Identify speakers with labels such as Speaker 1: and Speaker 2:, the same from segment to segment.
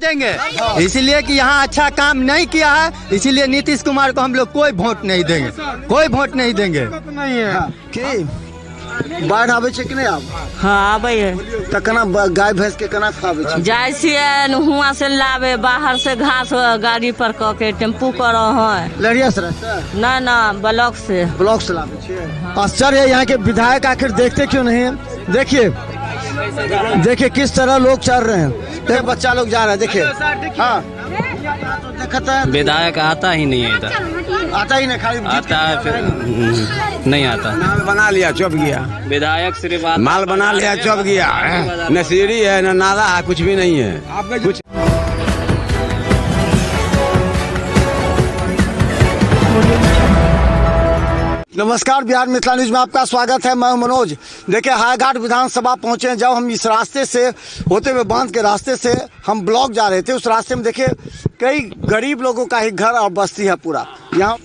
Speaker 1: देंगे, इसीलिए कि यहाँ अच्छा काम नहीं किया है, इसीलिए नीतीश कुमार को हम लोग कोई वोट नहीं देंगे, कोई वोट नहीं देंगे।
Speaker 2: नहीं है
Speaker 3: बाढ़ आवे छे कि नहीं आब?
Speaker 4: हाँ आबे है
Speaker 3: त केना गाय भैंस के केना खावे छे?
Speaker 4: जाय छियै हुआ से लावे बाहर से घास गाड़ी पर क के टेम्पू करो है
Speaker 3: लहरिया सराय से?
Speaker 4: ना ना ब्लॉक से
Speaker 3: लावे छे। आश्चर्य है यहाँ के विधायक आखिर देखते क्यों नहीं है? देखिए किस तरह लोग चल रहे हैं, एक बच्चा लोग जा रहा है, देखिए। हाँ
Speaker 5: विधायक आता ही नहीं है इधर,
Speaker 3: आता ही नहीं, खाली
Speaker 5: आता है फिर नहीं आता।
Speaker 6: बना लिया चुप गया,
Speaker 5: विधायक सिर्फ
Speaker 6: माल बना लिया चुप गया, न सीढ़ी है न नाला है, कुछ भी नहीं है कुछ।
Speaker 3: नमस्कार, बिहार मिथिला न्यूज में आपका स्वागत है। मैं मनोज। देखिए हाईघाट विधानसभा पहुंचे हैं। जब हम इस रास्ते से होते हुए बांध के रास्ते से हम ब्लॉक जा रहे थे, उस रास्ते में देखिए कई गरीब लोगों का ही घर और बस्ती है पूरा। यहाँ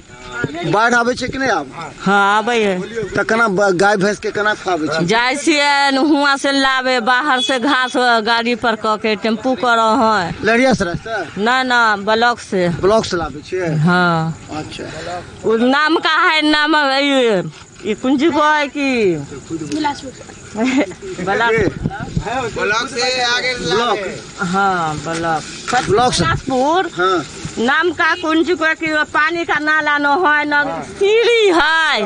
Speaker 3: बाढ़ आवे छे कि नहीं आब?
Speaker 4: हाँ आबे है
Speaker 3: त केना गाय भैंस के केना खावे छे?
Speaker 4: जाय छियै हुआ से लावे बाहर से घास गाड़ी पर क के टेम्पू करो है
Speaker 3: लहरिया सराय से?
Speaker 4: ना ना ब्लॉक से
Speaker 3: लावे छे।
Speaker 4: हाँ
Speaker 3: अच्छा,
Speaker 4: वो नाम का है, नाम ये कुंजी को है कि
Speaker 6: ब्लॉक से आगे
Speaker 4: हाँ ब्लॉक
Speaker 3: से।
Speaker 4: बिलासपुर
Speaker 3: हाँ
Speaker 4: नाम का कुंज को कि पानी का नाला न है न सीढ़ी है,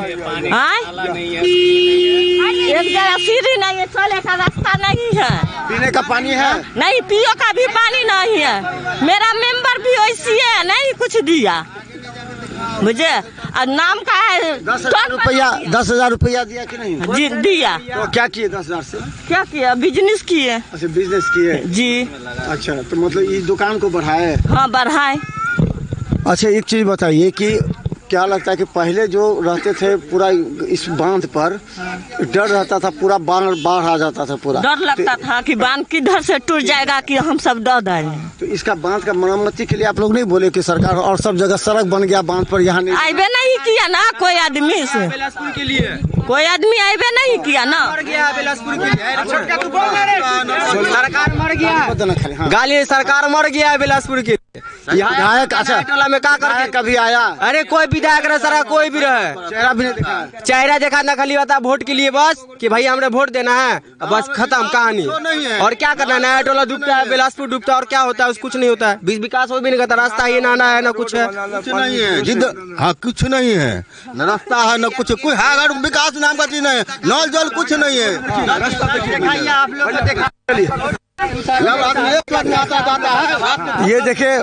Speaker 4: एक जगह सीढ़ी नहीं है, चले का रास्ता नहीं है,
Speaker 3: पीने का पानी है
Speaker 4: नहीं, पियो का भी पानी नहीं है। मेरा मेंबर भी वैसी है, नहीं कुछ दिया मुझे। और नाम का है
Speaker 3: 10,000 रुपया दिया कि नहीं?
Speaker 4: जी दिया।
Speaker 3: तो क्या किए 10,000 से?
Speaker 4: क्या किया? बिजनेस किए।
Speaker 3: अच्छा, बिजनेस किए
Speaker 4: जी।
Speaker 3: अच्छा, तो मतलब इस दुकान को बढ़ाए?
Speaker 4: हाँ बढ़ाए।
Speaker 3: अच्छा, एक चीज बताइए कि क्या लगता है कि पहले जो रहते थे पूरा इस बांध पर डर रहता था, पूरा बाढ़ आ जाता था, पूरा
Speaker 4: डर लगता था कि बांध किधर से टूट जाएगा कि हम सब डर जाएंगे।
Speaker 3: तो इसका बांध का मरम्मती के लिए आप लोग नहीं बोले कि सरकार और सब जगह सड़क बन गया बांध पर, यहाँ नहीं
Speaker 4: आइबे नहीं किया ना कोई आदमी से,
Speaker 5: बिलासपुर के लिए
Speaker 4: कोई आदमी आइबे नहीं किया ना।
Speaker 5: बिलासपुर के सरकार मर गया,
Speaker 3: गाली
Speaker 5: सरकार मर गया है बिलासपुर के
Speaker 3: विधायक। अच्छा,
Speaker 5: टोला में का कर
Speaker 3: कभी आया?
Speaker 5: अरे कोई विधायक रहे सारा, कोई भी रहे,
Speaker 3: चेहरा भी नहीं दिखा?
Speaker 5: चेहरा देखा ना, खाली होता वोट के लिए बस कि भाई हमने वोट देना है, बस खत्म कहानी। और क्या करना है, नया टोला डूबता है, बिलासपुर डूबता है, और क्या होता है? कुछ नहीं होता है, विकास हो भी नहीं करता, रास्ता ही ना है ना कुछ है,
Speaker 7: कुछ नहीं है जिद। हाँ कुछ नहीं है, न रास्ता है न कुछ, कोई है अगर विकास नाम का चीज नहीं है, नल जल कुछ नहीं है।
Speaker 3: ये देखिए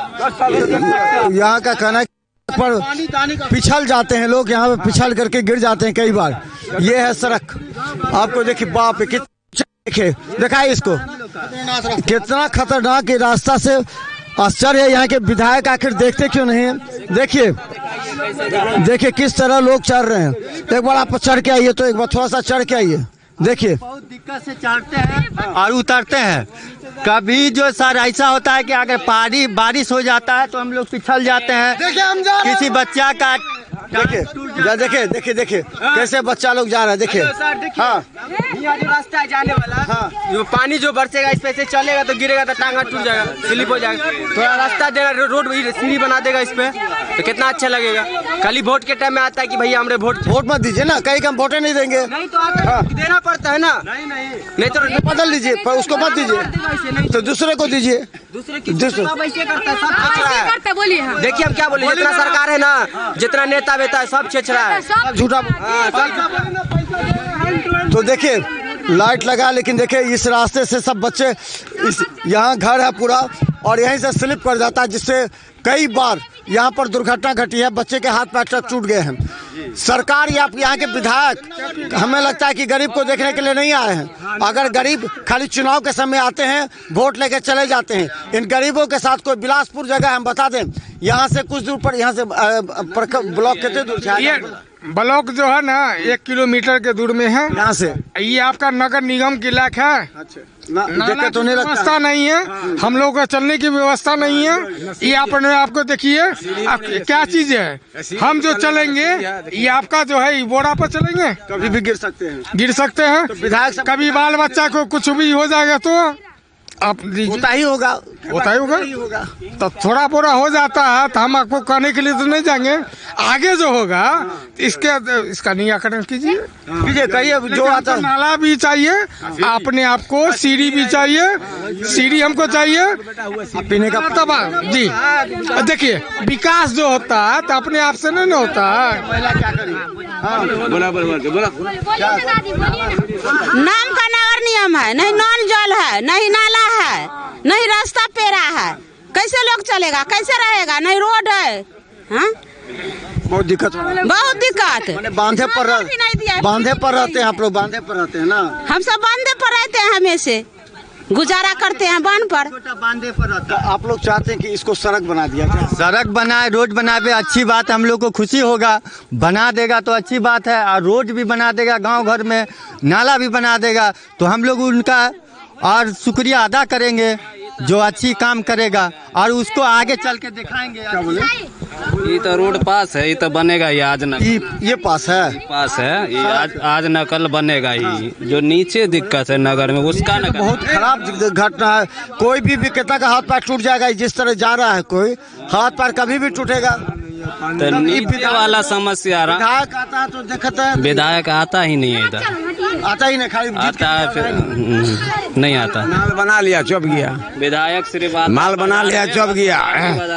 Speaker 3: यहाँ का कहना है पर पिछल जाते हैं लोग, यहाँ पे पिछल करके गिर जाते हैं कई बार। ये है सड़क, आपको देखिए, बाप रे देखिए, दिखाई इसको कितना खतरनाक ये रास्ता से। आश्चर्य है यहाँ के विधायक आखिर देखते क्यों नहीं है? देखिए किस तरह लोग चल रहे हैं। एक बार आप चढ़ के आइए, तो एक बार थोड़ा सा चढ़ के आइए, देखिए
Speaker 1: बहुत दिक्कत से चढ़ते हैं और उतरते हैं। कभी जो सर ऐसा होता है कि अगर बारिश हो जाता है तो हम लोग पिछल जाते हैं। किसी बच्चा का देखिए कैसे बच्चा लोग जा रहा है, देखिए। हाँ
Speaker 5: यहाँ जो रास्ता है जाने वाला, हाँ, जो पानी जो बरसेगा इस पे से चलेगा तो गिरेगा तो टांगा टूट जाएगा, स्लिप हो जाएगा। थोड़ा रास्ता देना, रोड सीढ़ी बना देगा इस पे तो कितना अच्छा लगेगा। खाली वोट के टाइम में आता है कि भैया हमने वोट
Speaker 3: मत दीजिए ना, कहीं हम वोटे नहीं देंगे।
Speaker 5: नहीं तो आता है, देना पड़ता है ना। नहीं तो
Speaker 3: बदल लीजिए, पर उसको मत दीजिए, तो दूसरे को दीजिए।
Speaker 5: दूसरे करता है, बोलिए। देखिए हम क्या बोले, जितना सरकार है ना, जितना नेता वेता है, सब छेछरा है,
Speaker 3: झूठा। तो देखिए लाइट लगा, लेकिन देखिए इस रास्ते से सब बच्चे, इस यहाँ घर है पूरा और यहीं से स्लिप कर जाता है, जिससे कई बार यहाँ पर दुर्घटना घटी है, बच्चे के हाथ पैर टूट गए हैं। सरकार या यहाँ के विधायक हमें लगता है कि गरीब को देखने के लिए नहीं आए हैं। अगर गरीब खाली चुनाव के समय आते हैं, वोट लेके चले जाते हैं। इन गरीबों के साथ कोई बिलासपुर जगह हम बता दें, यहाँ से कुछ दूर पर, यहाँ से ब्लॉक कितने दूर है?
Speaker 2: ब्लॉक जो है ना 1 किलोमीटर के दूर में है
Speaker 3: यहाँ से।
Speaker 2: ये आपका नगर निगम की इलाका है।
Speaker 3: अच्छा, नाला तो नहीं लगता,
Speaker 2: व्यवस्था नहीं है, हम लोग का चलने की व्यवस्था नहीं है। ये अपने आपको देखिए क्या चीज है, हम जो चलेंगे ये आपका जो है बोरा पर चलेंगे,
Speaker 3: कभी भी गिर सकते हैं।
Speaker 2: तो विधायक
Speaker 3: विधायक
Speaker 2: कभी बाल बच्चा को कुछ भी हो जाएगा तो आप दीजिए।
Speaker 3: होता ही होगा।
Speaker 2: तो थोड़ा बोरा हो जाता है तो हम आपको कहने के लिए तो नहीं जाएंगे। आगे जो होगा इसका निराकरण कीजिए।
Speaker 3: कहिए जो आता
Speaker 2: नाला भी चाहिए अपने आप को, सीढ़ी भी चाहिए, सीढ़ी हमको चाहिए
Speaker 3: पीने का
Speaker 2: तब जी। देखिए विकास जो होता है तो अपने आप से नहीं होता है।
Speaker 8: नाम का नगर नियम है, नहीं नल जल है, नहीं नाला है, नहीं रास्ता पेरा है, कैसे लोग चलेगा, कैसे रहेगा, नहीं रोड है। हाँ?
Speaker 3: बहुत दिक्कत बांधे पर रहते हैं आप लोग, बांधे पर रहते हैं ना।
Speaker 8: हम सब बांधे पर रहते हैं, हमेशा गुजारा करते हैं बांध पर।
Speaker 3: बांधे पर रहता है। आप लोग चाहते हैं कि इसको सड़क बना दिया जाए?
Speaker 1: सड़क बनाए, रोड बनाए, अच्छी बात है, हम लोग को खुशी होगा। बना देगा तो अच्छी बात है, और रोड भी बना देगा, गांव घर में नाला भी बना देगा, तो हम लोग उनका और शुक्रिया अदा करेंगे जो अच्छी काम करेगा, और उसको आगे चल के दिखाएंगे।
Speaker 3: क्या बोले?
Speaker 9: ये तो रोड पास है, ये तो बनेगा ही आज न।
Speaker 3: ये पास है,
Speaker 9: ये आज न कल बनेगा ही। जो नीचे दिक्कत है नगर में उसका न
Speaker 3: बहुत खराब घटना है। कोई भी विक्रेता का हाथ पैर टूट जाएगा, जिस तरह जा रहा है कोई हाथ पैर कभी भी टूटेगा।
Speaker 9: तो नीचे वाला समस्या रहा।
Speaker 3: विधायक आता है तो देखता है,
Speaker 9: विधायक आता ही नहीं है इधर,
Speaker 3: आता ही नहीं, खाली
Speaker 9: आता है फिर नहीं आता।
Speaker 6: माल बना लिया चुप गया,
Speaker 9: विधायक सिर्फ
Speaker 6: माल बना लिया चुप गया।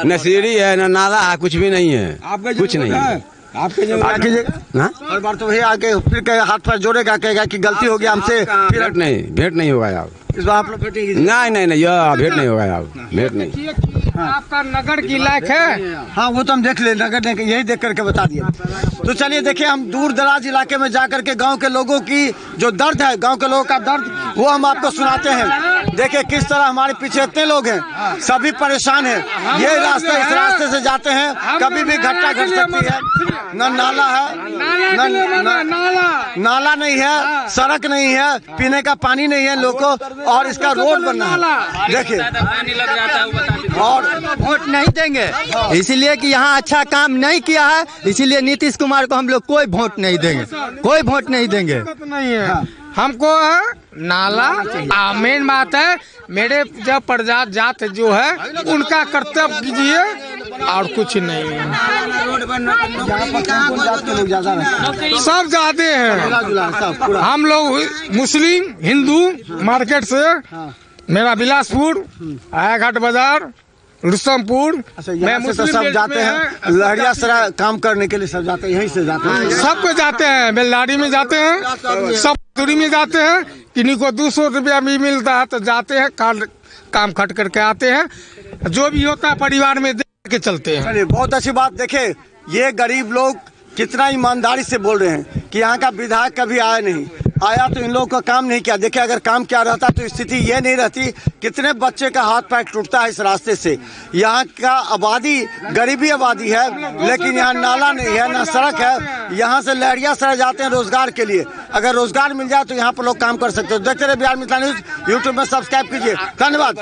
Speaker 6: न सीढ़ी है न नाला है, कुछ भी नहीं है, कुछ नहीं है।
Speaker 3: हर बार तो वही आके फिर हाथ पैर जोड़ेगा, कहेगा कि गलती हो गया हमसे।
Speaker 6: भेंट नहीं होगा यार,
Speaker 3: इस बार आप लोग भेटेंगे?
Speaker 6: नहीं यार, भेंट नहीं होगा यार, भेंट नहीं।
Speaker 2: आपका नगर की लायक है।
Speaker 3: हाँ वो तो हम देख ले, नगर ने यही देख करके बता दिया। तो चलिए देखिए, हम दूर दराज इलाके में जा करके गांव के लोगों की जो दर्द है, गांव के लोगों का दर्द, वो हम आपको सुनाते हैं। देखिए किस तरह हमारे पीछे इतने लोग हैं, सभी परेशान हैं। ये रास्ते, इस रास्ते से जाते हैं, कभी भी घटना घट सकती है। न नाला है, नाला नहीं है, सड़क नहीं है, पीने का पानी नहीं है लोग को, और इसका रोड बनना है। देखिए
Speaker 1: और वोट नहीं देंगे इसलिए कि यहाँ अच्छा काम नहीं किया है, इसीलिए नीतीश कुमार को हम लोग कोई वोट नहीं देंगे, कोई वोट नहीं देंगे।
Speaker 2: नहीं है हमको है नाला। मेन बात है मेरे जब प्रजात जात जो है उनका कर्तव्य कीजिए, और कुछ नहीं है। सब जाते हैं, हम लोग मुस्लिम हिंदू मार्केट से, मेरा बिलासपुर, आयाघाट बाजार, रुस्तमपुर,
Speaker 3: मैं मुस्लिम सब जाते हैं। लहरियासराय काम करने के लिए सब जाते हैं, यहीं से जाते हैं।
Speaker 2: सब को जाते हैं, बेलदारी में जाते हैं, सब दूरी में जाते हैं। किन्हीं को 200 रुपया भी मिलता है तो जाते हैं, काम खट करके आते हैं। जो भी होता है परिवार में देख के चलते हैं।
Speaker 3: चलिए बहुत अच्छी बात। देखे ये गरीब लोग कितना ईमानदारी से बोल रहे हैं कि यहाँ का विधायक कभी आया नहीं, आया तो इन लोगों का काम नहीं किया। देखिए अगर काम क्या रहता तो स्थिति ये नहीं रहती। कितने बच्चे का हाथ पैर टूटता है इस रास्ते से। यहाँ का आबादी गरीबी आबादी है, लेकिन यहाँ नाला नहीं है, ना सड़क है। यहाँ से लहरियासराय जाते हैं रोजगार के लिए। अगर रोजगार मिल जाए तो यहाँ पर लोग काम कर सकते हो। देखते रहे बिहार मिथिला न्यूज, यूट्यूब में सब्सक्राइब कीजिए। धन्यवाद।